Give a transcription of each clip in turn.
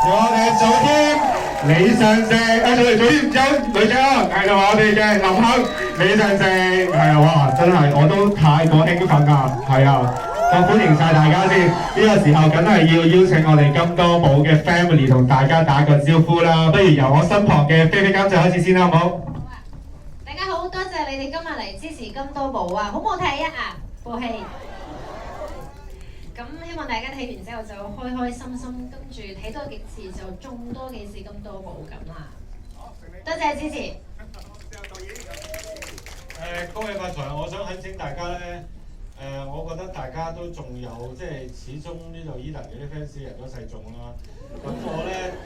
我哋祖添李尚盛，祖添有女仔啊，係同我哋嘅林鏗、李尚盛，係啊，哇，真係我都太過興奮啦，係啊，我歡迎晒大家先，呢個時候梗係要邀請我哋金多寶嘅 family 同大家打個招呼啦，不如由我身旁嘅菲菲監製開始先啦，好唔好？大家好，多謝你哋今日嚟支持金多寶啊，好唔好睇啊？部戲。咁希望大家睇完之後就開開心心，跟住睇多幾次就中多幾次金多寶咁啦。多謝支持。恭喜發財！我想懇請大家咧，我覺得大家都仲有即係始終呢度 Eden 嗰啲 fans 人都細眾啦。咁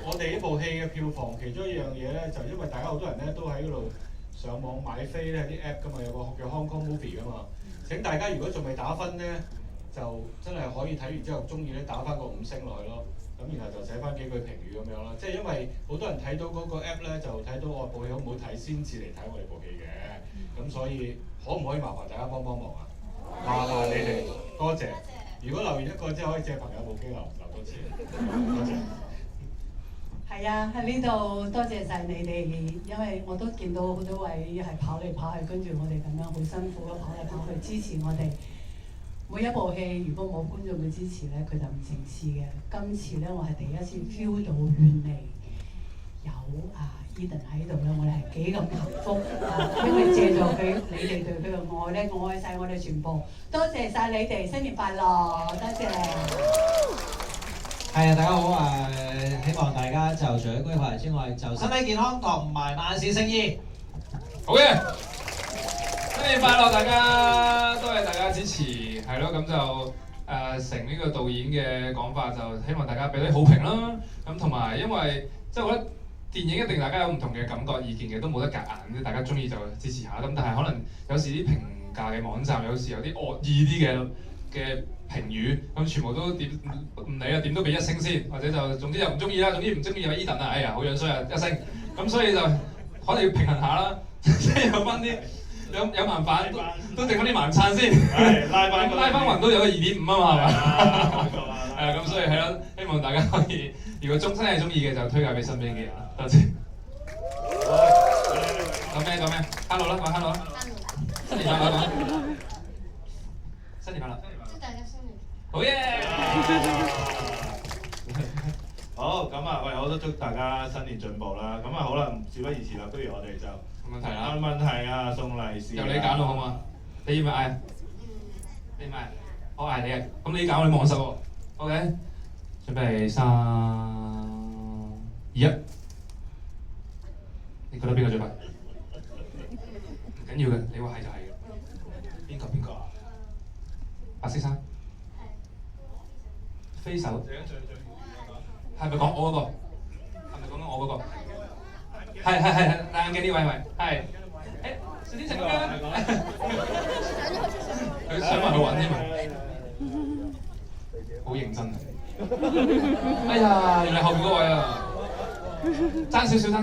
我哋呢部戲嘅票房其中一樣嘢咧，就因為大家好多人咧都喺嗰度上網買飛咧，啲 app 噶嘛，有個叫 Hong Kong Movie 噶嘛。請大家如果仲未打分咧，就真係可以睇完之後中意咧打翻個5星落去咯，咁然後就寫翻幾句評語咁樣啦。即係因為好多人睇到嗰個 app 咧，就睇到我部戲好唔好睇先至嚟睇我哋部戲嘅，咁所以可唔可以麻煩大家幫幫忙啊？麻煩你哋，多謝。如果留言一個即係可以借朋友部機留多次，多謝。係啊，喺呢度多謝晒你哋，因為我都見到好多位係跑嚟跑去，跟住我哋咁樣好辛苦咁跑嚟跑去支持我哋。每一部戲如果冇觀眾嘅支持咧，佢就唔成事嘅。今次咧，我係第一次 feel 到原嚟有Eden 喺度咧，我哋係幾咁幸福因為借助佢你哋對佢嘅愛咧，愛晒我哋全部。多謝晒你哋，新年快樂！多謝。係啊，大家好啊！希望大家就除咗歸發之外，就身體健康同埋萬事勝意。好嘅，新年快樂大家，多謝大家支持，係咯，咁就成呢個導演嘅講法，就希望大家俾啲好評啦。咁同埋因為即係我覺得電影一定大家有唔同嘅感覺意見嘅，都冇得夾硬，大家中意就支持下。咁但係可能有時啲評價嘅網站有時有啲惡意啲嘅評語，咁全部都點唔理啊，點都俾1星先，或者就總之又唔中意啦，總之唔中意有 Eden 啊，哎呀好樣衰啊1星，咁所以就可能要平衡下啦，即係有翻啲有盲飯都剩翻啲盲撐先，拉翻勻都有個2.5啊嘛，係嘛？係咁所以係咯，希望大家可以如果真係中意嘅就推介俾身邊嘅人啦，多謝。講咩 ？Hello 啦，講 Hello 啦。新年快樂講。新年快樂。祝大家新年。好嘢！好，咁啊，我都祝大家新年進步啦。咁啊，好啦，事不宜遲啦，不如我哋就問題啊，送利是。由你揀咯，好嘛？你要唔要嗌？你唔嗌，我嗌你啊。咁你揀，你望手喎。OK，準備3、2、1。你覺得邊個最快？唔緊要嘅，你話係就係嘅。邊個啊？白色衫。飛手。係咪講我嗰個？係咪講緊我嗰個？係，戴眼鏡呢位係係。誒，小天成咁樣。佢想埋去揾添啊！好認真啊！哎呀，原來後邊嗰位啊，爭少少。下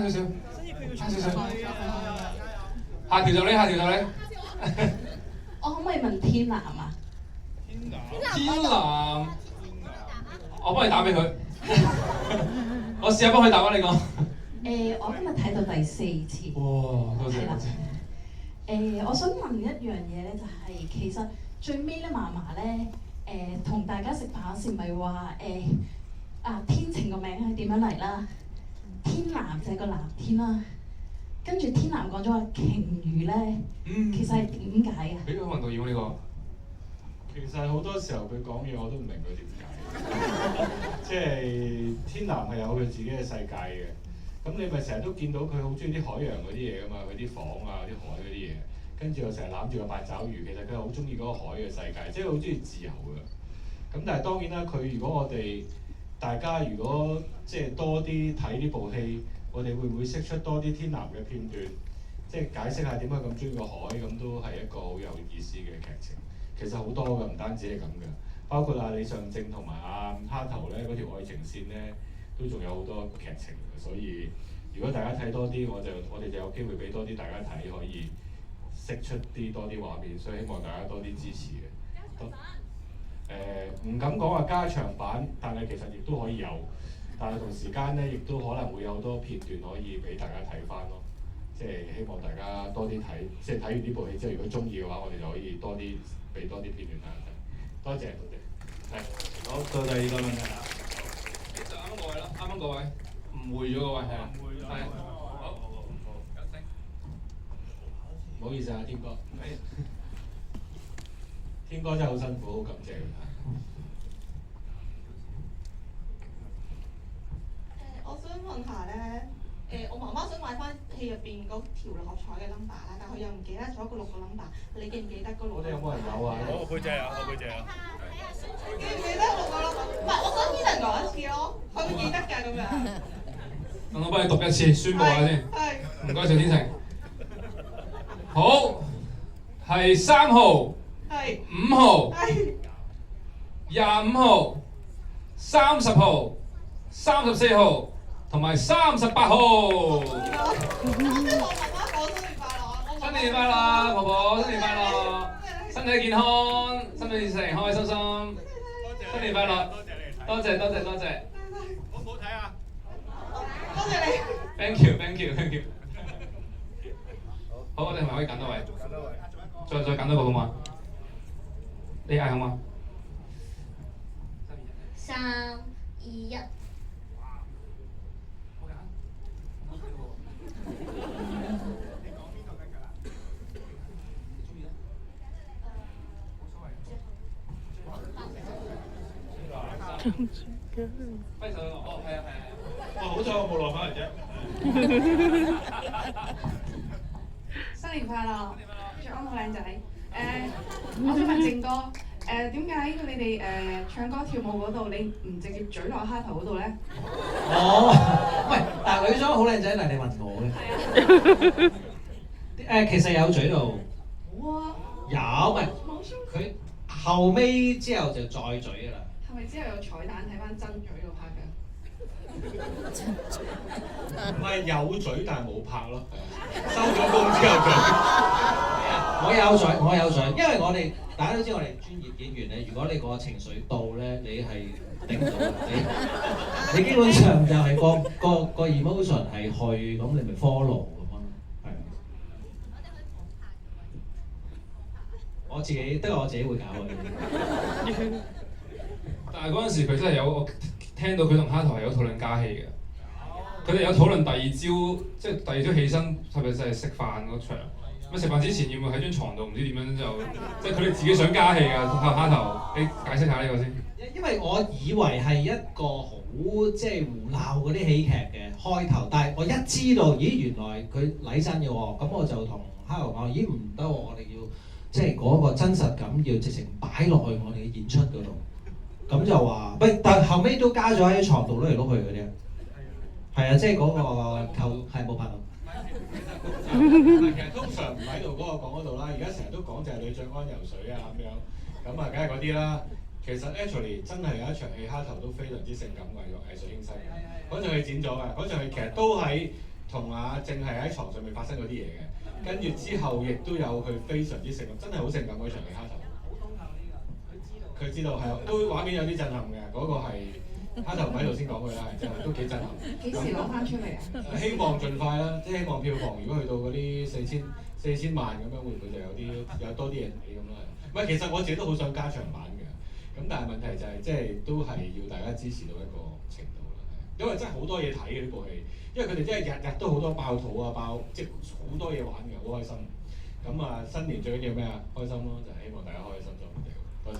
條就你。我可唔可以問天藍啊？天藍，我幫你打俾佢。我試下幫佢答啊！你講。我今日睇到第4次。哇！多謝。我想問一樣嘢咧，就係其實最尾咧，嫲嫲咧，同大家食飯時咪話天晴個名係點樣嚟啦？天藍就係個藍天啦。跟住天藍講咗話鯨魚咧，其實係點解嘅？俾個運動員呢個。其實好多時候佢講嘢我都唔明佢點解，即係天藍係有佢自己嘅世界嘅。咁你咪成日都見到佢好中意啲海洋嗰啲嘢噶嘛，佢啲房啊、啲海嗰啲嘢，跟住又成日攬住個八爪魚，其實佢係好中意嗰個海嘅世界，即係好中意自由嘅。咁但係當然啦，佢如果我哋大家如果即係多啲睇呢部戲，我哋會唔會釋出多啲天藍嘅片段，即係解釋下點解咁中意個海，咁都係一個好有意思嘅劇情。其實好多嘅，唔單止係咁嘅，包括李尚正同埋蝦頭咧嗰條愛情線咧，都仲有好多劇情嘅。所以如果大家睇多啲，我哋就有機會俾多啲大家睇，可以釋出多啲畫面。所以希望大家多啲支持嘅。唔敢講話加長版，但係其實亦都可以有。但係同時間咧，亦都可能會有好多片段可以俾大家睇翻咯。即係希望大家多啲睇，即係睇完呢部戲之後，如果中意嘅話，我哋就可以俾多啲片段大家睇。多謝，係。好，到第二個問題啦。就啱啱嗰位啦，啱啱嗰位誤會咗嗰位係啊，係。唔好意思啊，天哥。天哥真係好辛苦，好感謝佢。我想問下咧，我媽媽想買翻戲入邊嗰條六合彩嘅 number 啦，但佢又唔記得咗個6個 number，你記唔記得嗰6個 number？ 我哋有冇人有啊？我背脊啊，我背脊啊。記唔記得6個 number？唔係，我想Ethan講一次咯，佢會記得㗎咁樣。等我幫你讀一次，宣佈下先。唔該，謝天成。好，係3號、5號、25號、30號、34號同埋38號。我跟我媽媽講新年快樂。新年快樂，婆婆新年快樂，身體健康，心理成開開心心。新年快樂，多謝多謝多謝。好唔好睇啊？多謝你。Thank you。好，我哋係咪可以揀多位？再揀多個好嘛？你嗌好嘛？3、2、1。揮手哦，係啊。好彩我冇落翻嚟啫。新年快樂，着安好靚仔。我想問正哥，點解你哋唱歌跳舞嗰度，你唔直接嘴落蝦頭嗰度咧？喂，但係女裝好靚仔，但係你問我嘅。係啊。其實有嘴到。哇！有，喂，佢後尾之後就再嘴㗎啦。係咪之後有彩蛋睇翻真嘴嗰 part 㗎？唔係有嘴但係冇拍咯，收咗工之後嘴。我有嘴，因為我哋大家都知我哋專業演員咧，如果你個情緒到咧，你係頂唔到，你基本上就係個 emotion 係去，咁你咪 follow 咁咯，係。我自己會搞嘅。但係嗰陣時佢真係有，我聽到佢同蝦頭係有討論加戲嘅。佢哋有討論第二朝，即係第二朝起身係咪真係食飯嗰場？咁食飯之前要唔要喺張床度唔知點樣就，即係佢哋自己想加戲㗎。蝦頭，你解釋下呢個先。因為我以為係一個好即係胡鬧嗰啲喜劇嘅開頭，但係我一知道，咦原來佢嚟真嘅喎，咁我就同蝦頭講：咦唔得喎，我哋要即係嗰個真實感要直情擺落去我哋嘅演出嗰度。咁就話，喂，但後尾都加咗喺床度碌嚟碌去嗰啲。係啊，即係嗰個扣係冇拍到。其實通常唔喺度嗰個講嗰度啦，而家成日都講就係女將安游水啊咁樣，咁啊梗係嗰啲啦。其實 actually 真係有一場戲蝦頭都非常之性感嘅，用藝術興西。嗰場戲剪咗嘅，嗰場戲其實都係同阿正係喺床上面發生嗰啲嘢嘅，跟住之後亦都有佢非常之性感，真係好性感嗰場戲蝦頭。佢知道係，都畫面有啲震撼嘅，嗰個係蝦頭唔喺度先講佢啦，真係都幾震撼。幾時攞翻出嚟啊？希望盡快啦，即係希望票房如果去到嗰啲四千萬咁樣，會唔會就有多啲嘢睇咁啦？唔係，其實我自己都好想加長版嘅，咁但係問題就係即係都係要大家支持到一個程度啦，因為真係好多嘢睇嘅呢部戲，因為佢哋真係日日都好多爆肚啊，即係好多嘢玩嘅，好開心。咁啊，新年最緊要咩啊？開心咯，就係希望大家開心咗。多謝。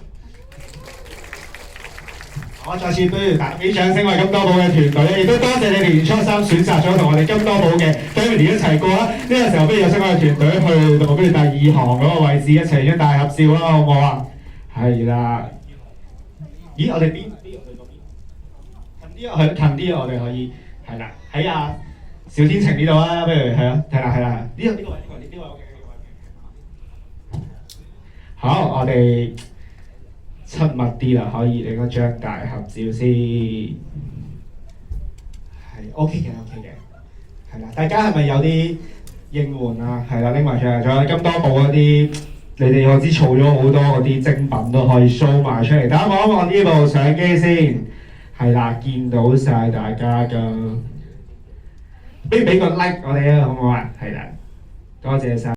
我再次不如打俾掌聲，我哋金多寶嘅團隊咧，亦都多謝你哋年初三選擇咗同我哋金多寶嘅 family 一齊過啦。呢個時候不如有請我哋團隊去到不如第2行嗰個位置一齊張大合照啦，好唔好啊？係啦。咦，我哋邊去嗰邊？近啲啊，近啲啊，我哋可以係啦，喺阿小天晴呢度啊，不如係啊，係啦，呢個位。好，我哋親密啲啦，可以你嗰張大合照先，係 OK 嘅，係啦，大家係咪有啲應援啊？係啦，拎埋出嚟，仲有金多寶嗰啲，你哋我知儲咗好多嗰啲精品都可以 show 埋出嚟，大家望一望呢部相機先，係啦，見到晒大家㗎，不如俾個 like 我哋啊，好唔好啊？係啦，多謝晒。